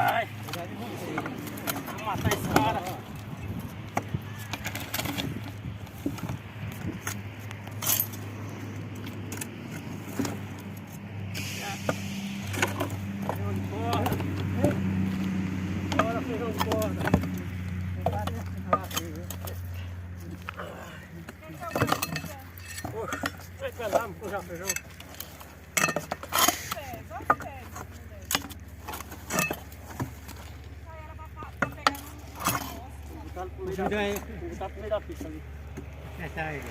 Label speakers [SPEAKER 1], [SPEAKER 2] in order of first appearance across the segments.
[SPEAKER 1] Ai, vou matar esse cara. Feijão de corda. Bora, feijão de corda. Poxa, vai pra lá, me puxar feijão. Botar no meio da pista ali.
[SPEAKER 2] Acertar ele.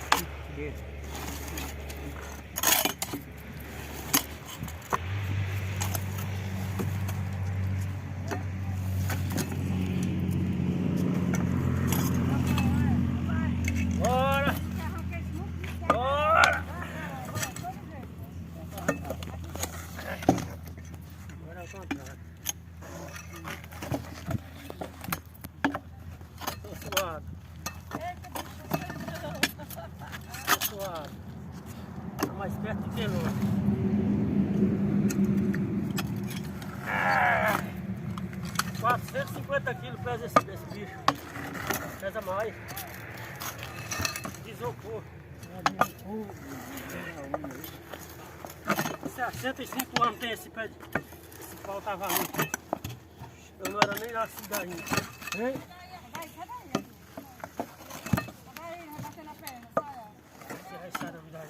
[SPEAKER 1] Bora! Bora! Agora é o contrário. Tô suado. Tô suado. Tá mais perto do que longe. 450 quilos pesa esse bicho. Pesa mais. Desocou. Há 105 anos tem esse pé. Esse pau tava ali. Eu não era nem nascido ainda. Hein? Você vai sair da vida aí.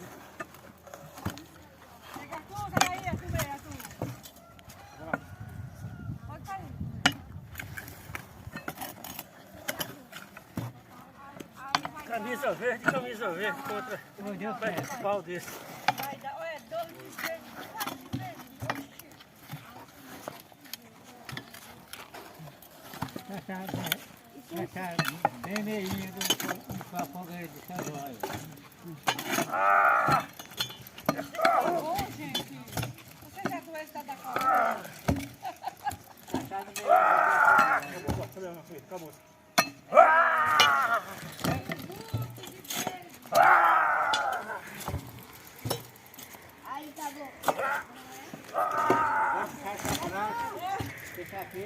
[SPEAKER 1] Camisa verde contra um pau desse.
[SPEAKER 2] Essa bem meinha com a fogueira de São João.
[SPEAKER 3] Ô, gente, você já doeu da corda?
[SPEAKER 1] Acabou.
[SPEAKER 3] Aí tá bom.
[SPEAKER 2] Deixa aqui.